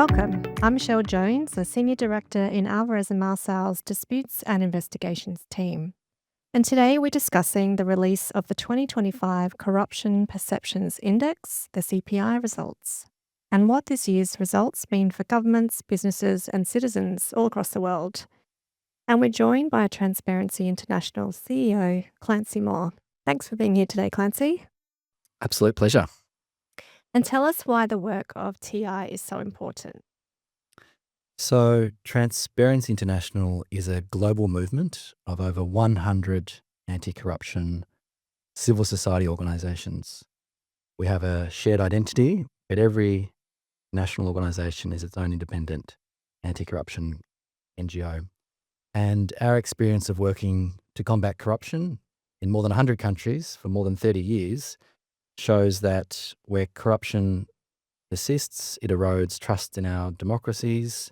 Welcome. I'm Michelle Jones, a Senior Director in Alvarez Marsal's Disputes and Investigations team. And today we're discussing the release of the 2025 Corruption Perceptions Index, the CPI results, and what this year's results mean for governments, businesses, and citizens all across the world. And we're joined by Transparency International CEO, Clancy Moore. Thanks for being here today, Clancy. Absolute pleasure. And tell us why the work of TI is so important. So, Transparency International is a global movement of over 100 anti corruption civil society organisations. We have a shared identity, but every national organisation is its own independent anti corruption NGO. And our experience of working to combat corruption in more than 100 countries for more than 30 years shows that where corruption persists, it erodes trust in our democracies.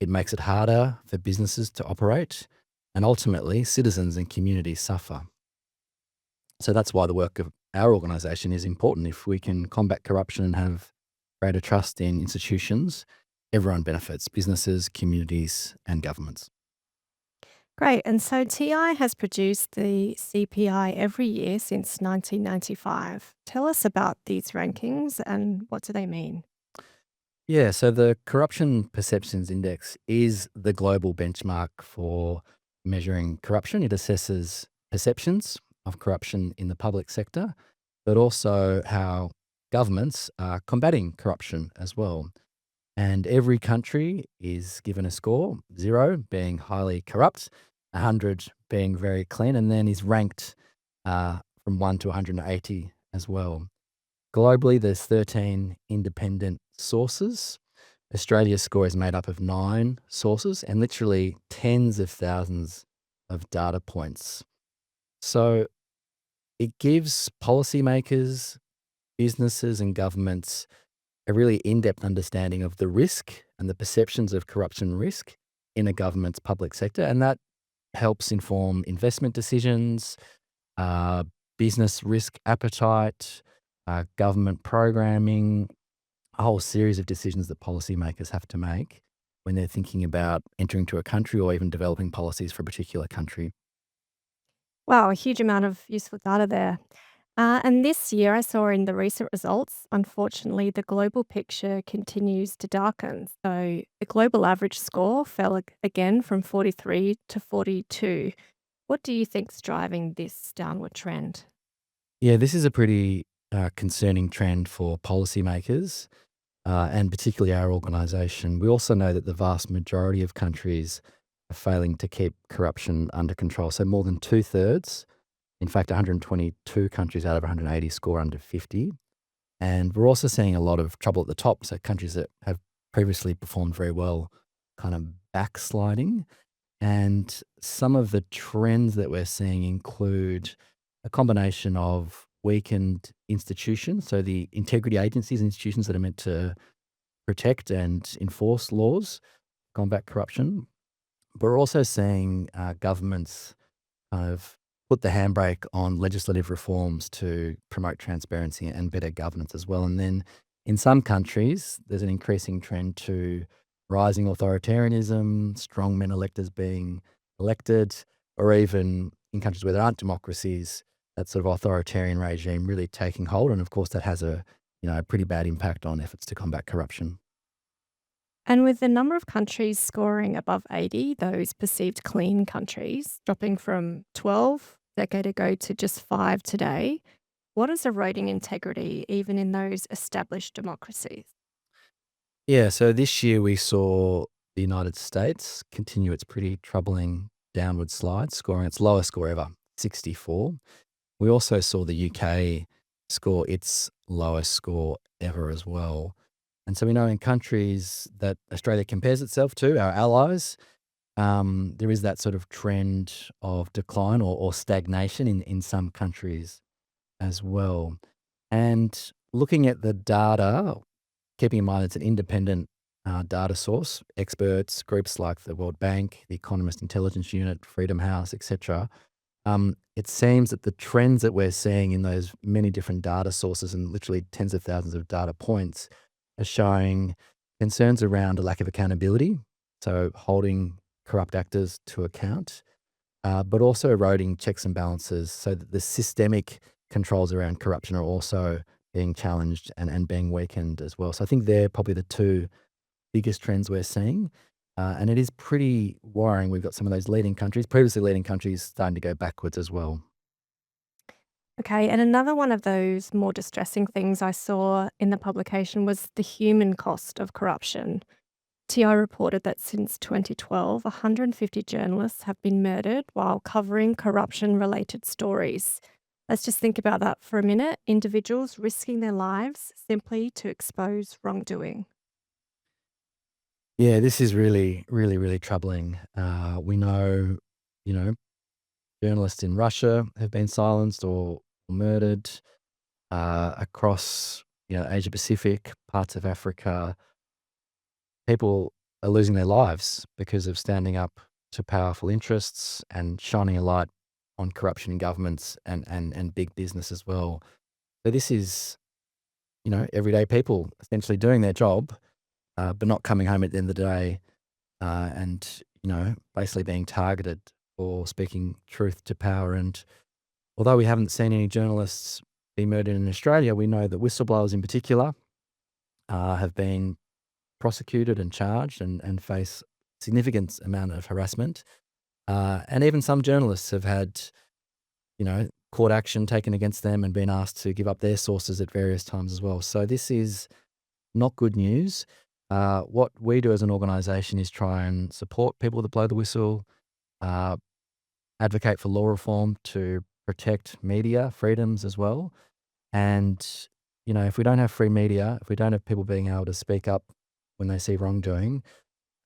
It makes it harder for businesses to operate, and ultimately, citizens and communities suffer. So that's why the work of our organisation is important. If we can combat corruption and have greater trust in institutions, everyone benefits: businesses, communities, and governments. Great. And so TI has produced the CPI every year since 1995. Tell us about these rankings and what do they mean? Yeah, so the Corruption Perceptions Index is the global benchmark for measuring corruption. It assesses perceptions of corruption in the public sector, but also how governments are combating corruption as well. And every country is given a score: 0 being highly corrupt, 100 being very clean, and then is ranked from 1 to 180 as well. Globally, there's 13 independent sources. Australia's score is made up of 9 sources and literally tens of thousands of data points. So it gives policymakers, businesses, and governments a really in-depth understanding of the risk and the perceptions of corruption risk in a government's public sector. And that helps inform investment decisions, uh, business risk appetite, government programming, a whole series of decisions that policymakers have to make when they're thinking about entering to a country or even developing policies for a particular country. Wow, a huge amount of useful data there. And this year, I saw in the recent results, unfortunately, the global picture continues to darken. So the global average score fell again from 43 to 42. What do you think's driving this downward trend? Yeah, this is a pretty concerning trend for policymakers and particularly our organisation. We also know that the vast majority of countries are failing to keep corruption under control. So more than two-thirds, in fact, 122 countries out of 180 score under 50. And we're also seeing a lot of trouble at the top. So countries that have previously performed very well kind of backsliding. And some of the trends that we're seeing include a combination of weakened institutions, so the integrity agencies, institutions that are meant to protect and enforce laws, combat corruption. But we're also seeing governments kind of put the handbrake on legislative reforms to promote transparency and better governance as well. And then in some countries, there's an increasing trend to rising authoritarianism, strongmen electors being elected, or even in countries where there aren't democracies, that sort of authoritarian regime really taking hold. And of course, that has a pretty bad impact on efforts to combat corruption. And with the number of countries scoring above 80, those perceived clean countries, dropping from 12 a decade ago to just 5 today, what is eroding integrity even in those established democracies? Yeah, so this year we saw the United States continue its pretty troubling downward slide, scoring its lowest score ever, 64. We also saw the UK score its lowest score ever as well. And so we know in countries that Australia compares itself to, our allies, there is that sort of trend of decline or stagnation in some countries as well. And looking at the data, keeping in mind it's an independent data source, experts, groups like the World Bank, the Economist Intelligence Unit, Freedom House, etc. It seems that the trends that we're seeing in those many different data sources and literally tens of thousands of data points are showing concerns around a lack of accountability, so holding corrupt actors to account, but also eroding checks and balances so that the systemic controls around corruption are also being challenged and being weakened as well. So I think they're probably the two biggest trends we're seeing. And it is pretty worrying. We've got some of those leading countries, previously leading countries, starting to go backwards as well. Okay, and another one of those more distressing things I saw in the publication was the human cost of corruption. TI reported that since 2012, 150 journalists have been murdered while covering corruption related stories. Let's just think about that for a minute. Individuals risking their lives simply to expose wrongdoing. Yeah, this is really, really, really troubling. We know, you know, journalists in Russia have been silenced or murdered across, Asia Pacific, parts of Africa. People are losing their lives because of standing up to powerful interests and shining a light on corruption in governments and big business as well. So this is, everyday people essentially doing their job, but not coming home at the end of the day, and basically being targeted for speaking truth to power. And although we haven't seen any journalists be murdered in Australia, we know that whistleblowers in particular have been prosecuted and charged and face significant amount of harassment. And even some journalists have had, court action taken against them and been asked to give up their sources at various times as well. So this is not good news. What we do as an organisation is try and support people that blow the whistle, uh, advocate for law reform to protect media freedoms as well. And, if we don't have free media, if we don't have people being able to speak up when they see wrongdoing,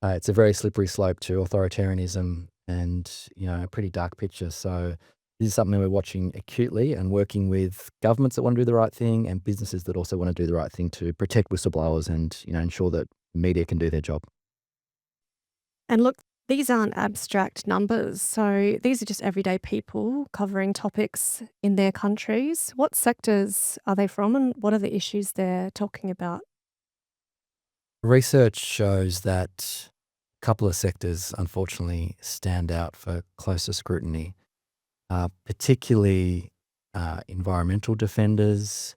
it's a very slippery slope to authoritarianism and, a pretty dark picture. So this is something we're watching acutely and working with governments that want to do the right thing and businesses that also want to do the right thing to protect whistleblowers and, ensure that media can do their job. And look, these aren't abstract numbers. So these are just everyday people covering topics in their countries. What sectors are they from and what are the issues they're talking about? Research shows that a couple of sectors unfortunately stand out for closer scrutiny, particularly environmental defenders,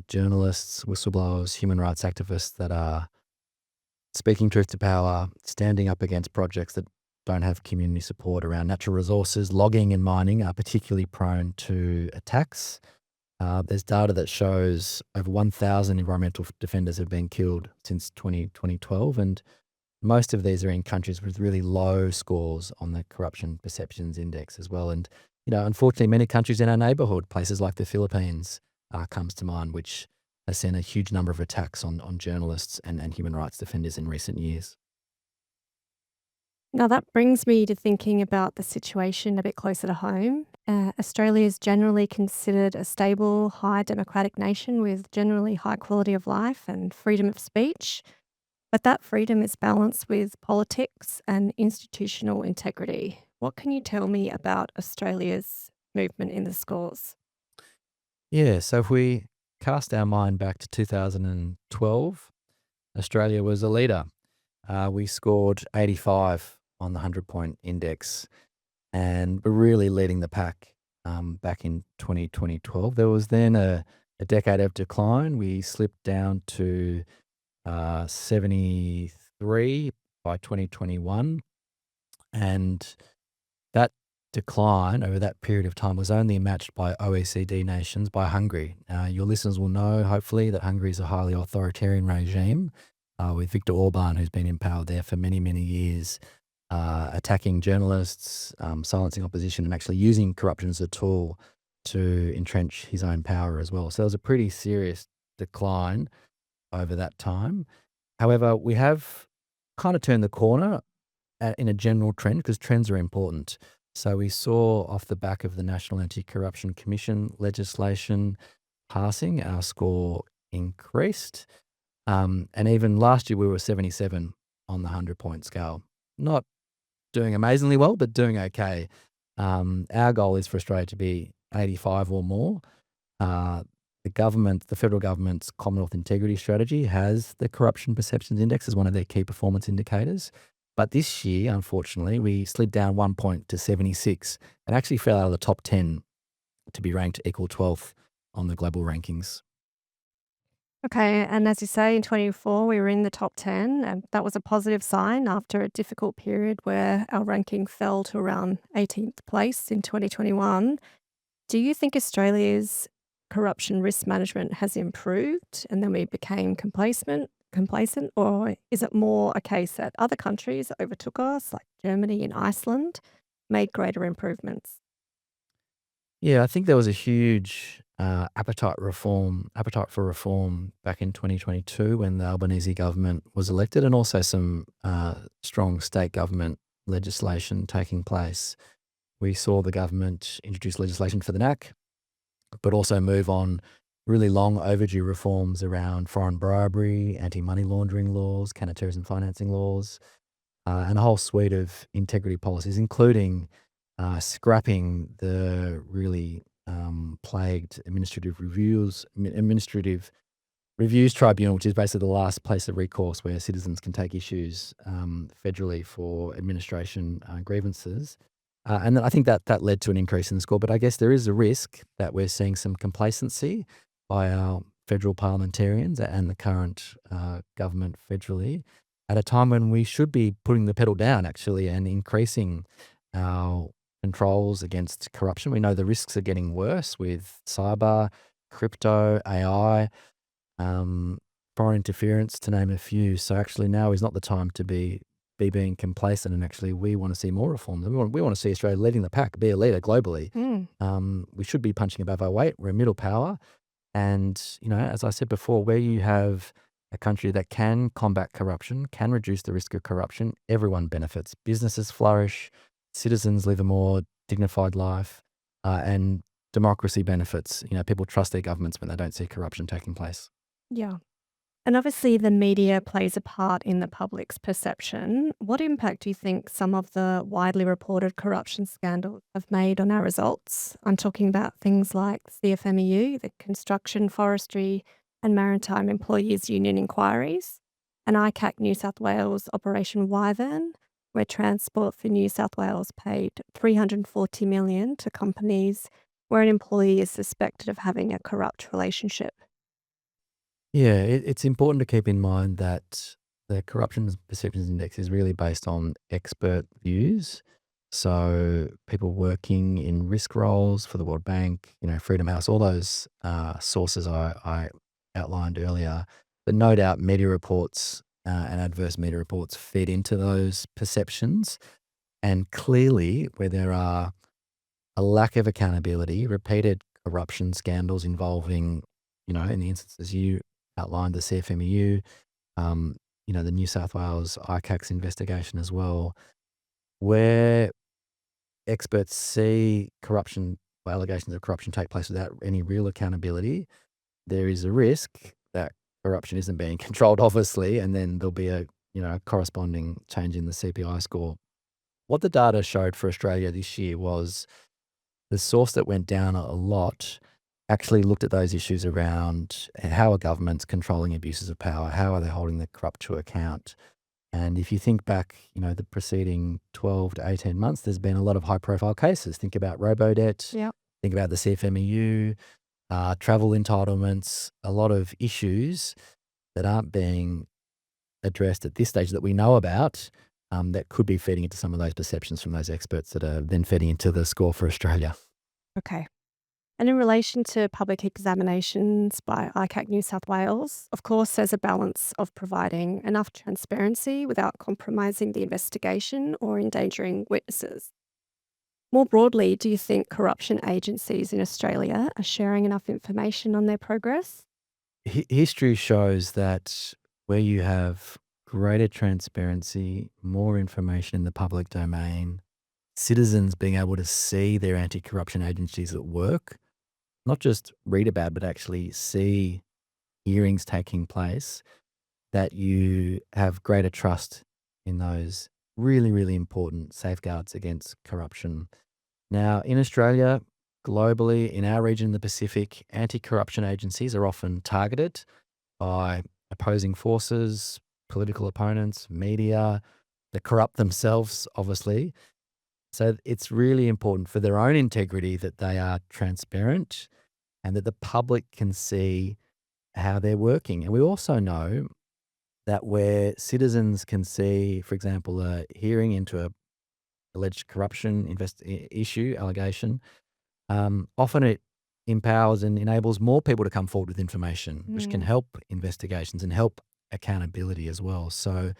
journalists, whistleblowers, human rights activists that are speaking truth to power, standing up against projects that don't have community support around natural resources. Logging and mining are particularly prone to attacks. There's data that shows over 1,000 environmental defenders have been killed since 2012, and most of these are in countries with really low scores on the Corruption Perceptions Index as well. And, unfortunately, many countries in our neighbourhood, places like the Philippines, comes to mind, which has seen a huge number of attacks on journalists and human rights defenders in recent years. Now, that brings me to thinking about the situation a bit closer to home. Australia is generally considered a stable, high democratic nation with generally high quality of life and freedom of speech. But that freedom is balanced with politics and institutional integrity. What can you tell me about Australia's movement in the scores? Yeah, so if we cast our mind back to 2012, Australia was a leader. We scored 85 on the 100-point index, and we're really leading the pack back in 2012. There was then a decade of decline. We slipped down to 73 by 2021, and that decline over that period of time was only matched by OECD nations, by Hungary. Your listeners will know, hopefully, that Hungary is a highly authoritarian regime with Viktor Orban, who's been in power there for many, many years, attacking journalists, silencing opposition, and actually using corruption as a tool to entrench his own power as well. So there was a pretty serious decline over that time. However, we have kind of turned the corner in a general trend because trends are important. So we saw off the back of the National Anti-Corruption Commission legislation passing, our score increased. And even last year we were 77 on the 100-point scale. Not doing amazingly well, but doing okay. Our goal is for Australia to be 85 or more. Uh, the federal government's Commonwealth Integrity Strategy has the Corruption Perceptions Index as one of their key performance indicators. But this year, unfortunately, we slid down 1 point to 76 and actually fell out of the top 10 to be ranked equal 12th on the global rankings. Okay, and as you say, in 24, we were in the top 10, and that was a positive sign after a difficult period where our ranking fell to around 18th place in 2021. Do you think Australia's corruption risk management has improved and then we became complacent, or is it more a case that other countries overtook us, like Germany and Iceland, made greater improvements? Yeah, I think there was a huge appetite for reform back in 2022 when the Albanese government was elected, and also some strong state government legislation taking place. We saw the government introduce legislation for the NAC, but also move on really long overdue reforms around foreign bribery, anti-money laundering laws, counter-terrorism financing laws, and a whole suite of integrity policies, including scrapping the really plagued administrative reviews tribunal, which is basically the last place of recourse where citizens can take issues federally for administration grievances. And then I think that led to an increase in the score. But I guess there is a risk that we're seeing some complacency by our federal parliamentarians and the current government federally at a time when we should be putting the pedal down, actually, and increasing our controls against corruption. We know the risks are getting worse with cyber, crypto, AI, um, foreign interference, to name a few. So actually, now is not the time to be being complacent. And actually, we want to see more reform. We want to see Australia leading the pack, be a leader globally. Mm, We should be punching above our weight. We're a middle power, and as I said before, where you have a country that can combat corruption, can reduce the risk of corruption, everyone benefits. Businesses flourish, citizens live a more dignified life, and democracy benefits. People trust their governments when they don't see corruption taking place. yeah. And obviously, the media plays a part in the public's perception. What impact do you think some of the widely reported corruption scandals have made on our results? I'm talking about things like CFMEU, the Construction, Forestry and Maritime Employees Union inquiries, and ICAC New South Wales Operation Wyvern, where Transport for New South Wales paid 340 million to companies where an employee is suspected of having a corrupt relationship. Yeah, it's important to keep in mind that the Corruption Perceptions Index is really based on expert views. So people working in risk roles for the World Bank, Freedom House, all those sources I outlined earlier. But no doubt media reports and adverse media reports feed into those perceptions. And clearly, where there are a lack of accountability, repeated corruption scandals involving, in the instances you outlined, the CFMEU, the New South Wales ICAC's investigation as well, where experts see corruption or allegations of corruption take place without any real accountability, there is a risk that corruption isn't being controlled, obviously, and then there'll be a corresponding change in the CPI score. What the data showed for Australia this year was the source that went down a lot actually looked at those issues around how are governments controlling abuses of power? How are they holding the corrupt to account? And if you think back, the preceding 12 to 18 months, there's been a lot of high profile cases. Think about robo-debt, Yeah. think about the CFMEU, travel entitlements, a lot of issues that aren't being addressed at this stage that we know about, that could be feeding into some of those perceptions from those experts that are then feeding into the score for Australia. Okay. And in relation to public examinations by ICAC New South Wales, of course, there's a balance of providing enough transparency without compromising the investigation or endangering witnesses. More broadly, do you think corruption agencies in Australia are sharing enough information on their progress? History shows that where you have greater transparency, more information in the public domain, citizens being able to see their anti corruption agencies at work, not just read about, but actually see hearings taking place, that you have greater trust in those really, really important safeguards against corruption. Now, in Australia, globally, in our region, the Pacific, anti-corruption agencies are often targeted by opposing forces, political opponents, media, the corrupt themselves, obviously. So it's really important for their own integrity that they are transparent and that the public can see how they're working. And we also know that where citizens can see, for example, a hearing into a alleged corruption issue, allegation, often it empowers and enables more people to come forward with information, which can Mm. help investigations and help accountability as well. So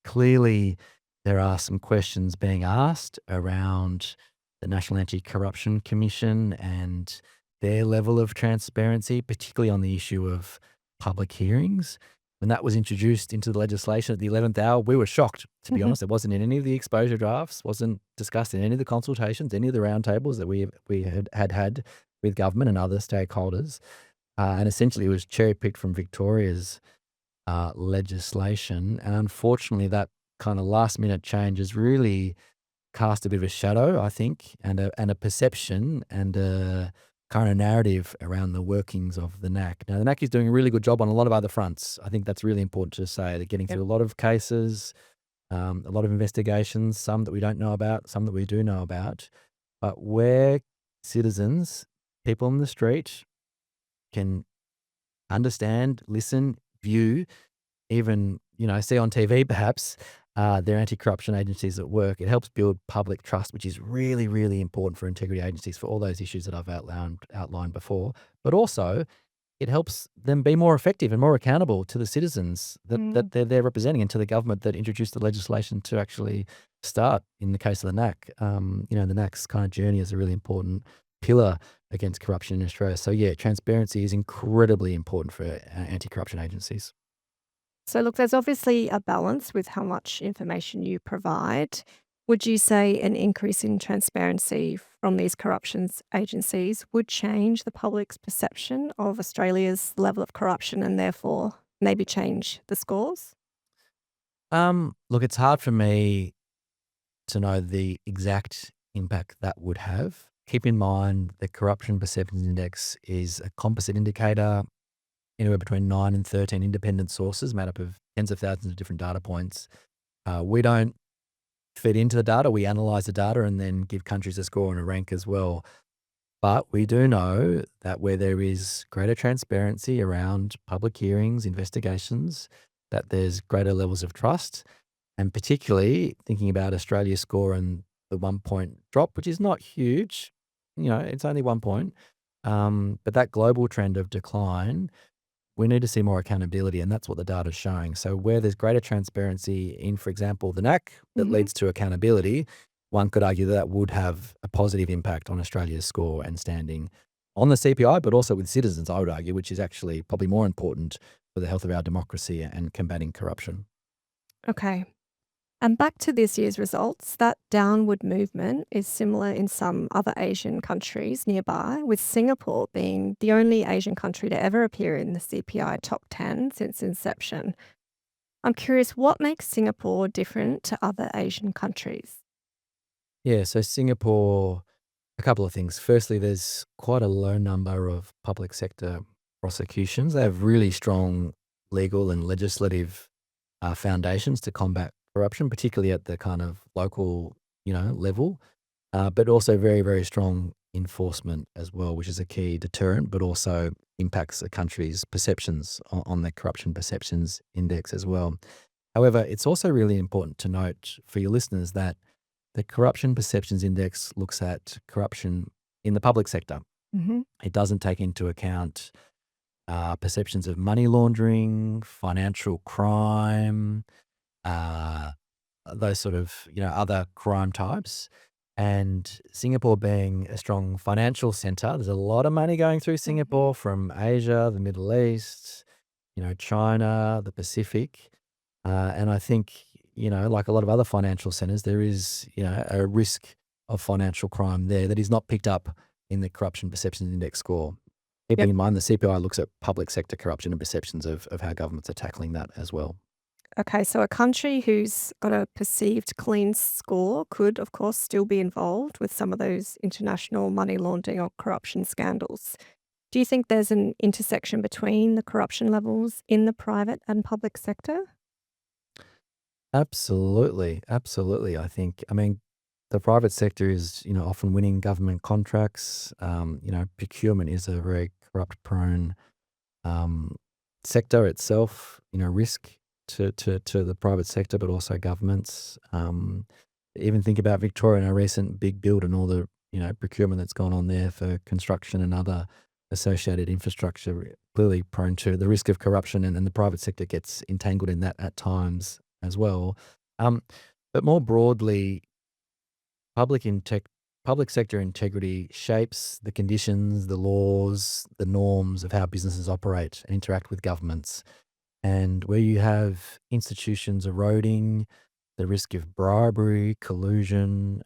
clearly, there are some questions being asked around the National Anti-Corruption Commission and their level of transparency, particularly on the issue of public hearings. When that was introduced into the legislation at the 11th hour, we were shocked, to be honest. It wasn't in any of the exposure drafts, wasn't discussed in any of the consultations, any of the roundtables that we had with government and other stakeholders. And essentially, it was cherry-picked from Victoria's legislation. And unfortunately, that kind of last minute change has really cast a bit of a shadow, I think, and a perception and a kind of narrative around the workings of the NAC. Now, the NAC is doing a really good job on a lot of other fronts. I think that's really important to say. They're getting Yep. through a lot of cases, a lot of investigations, some that we don't know about, some that we do know about. But where citizens, people on the street, can understand, listen, view, even, see on TV perhaps, their anti-corruption agencies at work. It helps build public trust, which is really, really important for integrity agencies for all those issues that I've outlined before. But also, it helps them be more effective and more accountable to the citizens that Mm. they're representing and to the government that introduced the legislation to actually start, in the case of the NAC. The NAC's kind of journey is a really important pillar against corruption in Australia. So yeah, transparency is incredibly important for anti-corruption agencies. So, look, there's obviously a balance with how much information you provide. Would you say an increase in transparency from these corruptions agencies would change the public's perception of Australia's level of corruption and therefore maybe change the scores? Look, it's hard for me to know the exact impact that would have. Keep in mind the Corruption Perceptions Index is a composite indicator, anywhere between 9 and 13 independent sources made up of tens of thousands of different data points. We don't feed into the data, we analyze the data and then give countries a score and a rank as well. But we do know that where there is greater transparency around public hearings, investigations, that there's greater levels of trust. And particularly thinking about Australia's score and the 1 point drop, which is not huge, it's only 1 point. But that global trend of decline, we need to see more accountability, and that's what the data is showing. So where there's greater transparency in, for example, the NAC that Hmm. leads to accountability, one could argue that that would have a positive impact on Australia's score and standing on the CPI, but also with citizens, I would argue, which is actually probably more important for the health of our democracy and combating corruption. Okay. And back to this year's results, that downward movement is similar in some other Asian countries nearby, with Singapore being the only Asian country to ever appear in the CPI top 10 since inception. I'm curious, what makes Singapore different to other Asian countries? Yeah, so Singapore, a couple of things. Firstly, there's quite a low number of public sector prosecutions. They have really strong legal and legislative foundations to combat corruption, particularly at the kind of local, level, but also very, very strong enforcement as well, which is a key deterrent, but also impacts a country's perceptions on the corruption perceptions index as well. However, it's also really important to note for your listeners that the Corruption Perceptions Index looks at corruption in the public sector. Hmm. It doesn't take into account perceptions of money laundering, financial crime, uh, those sort of other crime types. And Singapore being a strong financial center, there's a lot of money going through Hmm. Singapore from Asia, the Middle East, China, the Pacific. And I think, like a lot of other financial centers, there is, a risk of financial crime there that is not picked up in the Corruption Perceptions Index score. Keeping Yep. in mind the CPI looks at public sector corruption and perceptions of how governments are tackling that as well. Okay, so a country who's got a perceived clean score could, of course, still be involved with some of those international money laundering or corruption scandals. Do you think there's an intersection between the corruption levels in the private and public sector? Absolutely, absolutely. I mean, the private sector is, often winning government contracts. Procurement is a very corrupt-prone um, sector itself. Risk to the private sector, but also governments. Even think about Victoria and our recent big build and all the procurement that's gone on there for construction and other associated infrastructure. Clearly prone to the risk of corruption, and the private sector gets entangled in that at times as well. Um, but more broadly, public integ- public sector integrity shapes the conditions, the laws, the norms of how businesses operate and interact with governments. And where you have institutions eroding, the risk of bribery, collusion,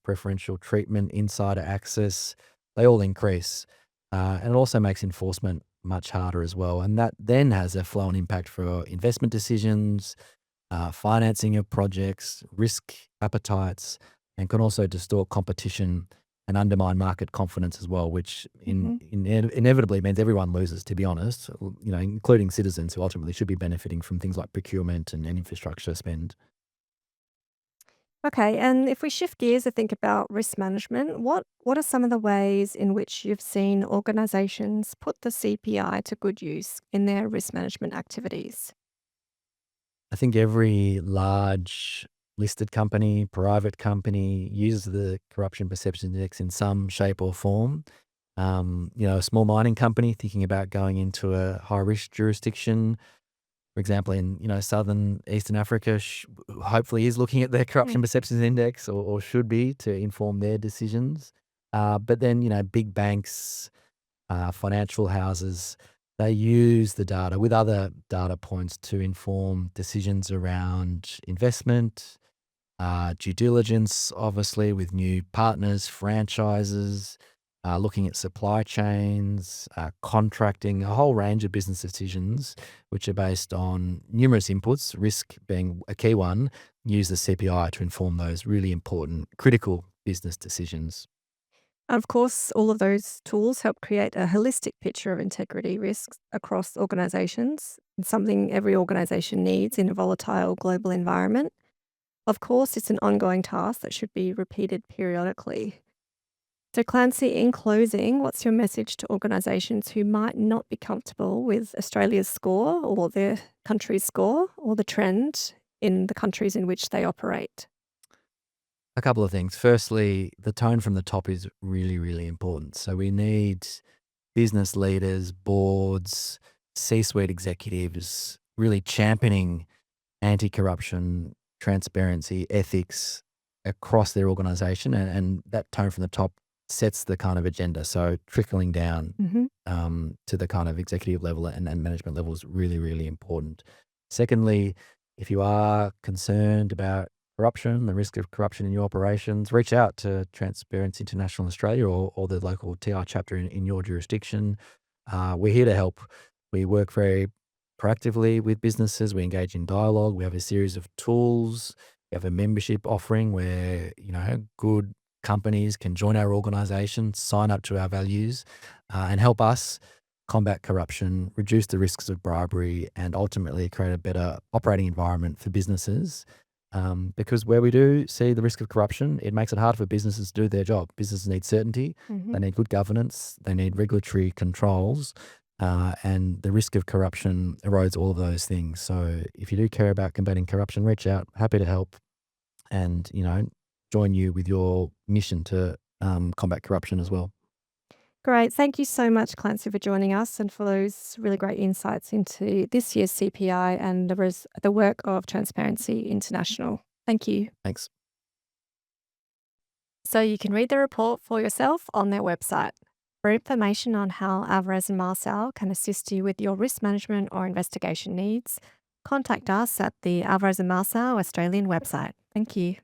preferential treatment, insider access, they all increase. And it also makes enforcement much harder as well. And that then has a flow and impact for investment decisions, financing of projects, risk appetites, and can also distort competition and undermine market confidence as well, which Hmm. inevitably means everyone loses, to be honest, including citizens who ultimately should be benefiting from things like procurement and infrastructure spend. Okay, and if we shift gears to think about risk management, what are some of the ways in which you've seen organizations put the CPI to good use in their risk management activities? I think every large listed company, private company uses the corruption perception index in some shape or form. A small mining company thinking about going into a high risk jurisdiction, for example, in southern Eastern Africa, hopefully is looking at their Mm. corruption perceptions index, or should be to inform their decisions. But then big banks, financial houses, they use the data with other data points to inform decisions around investment, due diligence, obviously, with new partners, franchises, looking at supply chains, contracting, a whole range of business decisions, which are based on numerous inputs, risk being a key one, use the CPI to inform those really important, critical business decisions. Of course, all of those tools help create a holistic picture of integrity risks across organizations, something every organization needs in a volatile global environment. Of course, it's an ongoing task that should be repeated periodically. So, Clancy, in closing, what's your message to organisations who might not be comfortable with Australia's score or their country's score or the trend in the countries in which they operate? A couple of things. Firstly, the tone from the top is really, really important. So we need business leaders, boards, C suite executives really championing anti corruption, transparency, ethics across their organization. And that tone from the top sets the kind of agenda. So trickling down Hmm. to the kind of executive level and management level is really, really important. Secondly, if you are concerned about corruption, the risk of corruption in your operations, reach out to Transparency International Australia or the local TR chapter in your jurisdiction. We're here to help. We work very proactively with businesses. We engage in dialogue. We have a series of tools. We have a membership offering where good companies can join our organization, sign up to our values, and help us combat corruption, reduce the risks of bribery, and ultimately create a better operating environment for businesses. Because where we do see the risk of corruption, it makes it hard for businesses to do their job. Businesses need certainty, they Hmm. need good governance, they need regulatory controls, and the risk of corruption erodes all of those things. So if you do care about combating corruption, reach out. Happy to help and, join you with your mission to combat corruption as well. Great. Thank you so much, Clancy, for joining us and for those really great insights into this year's CPI and the work of Transparency International. Thank you. Thanks. So you can read the report for yourself on their website. For information on how Alvarez and Marsal can assist you with your risk management or investigation needs, contact us at the Alvarez and Marsal Australian website. Thank you.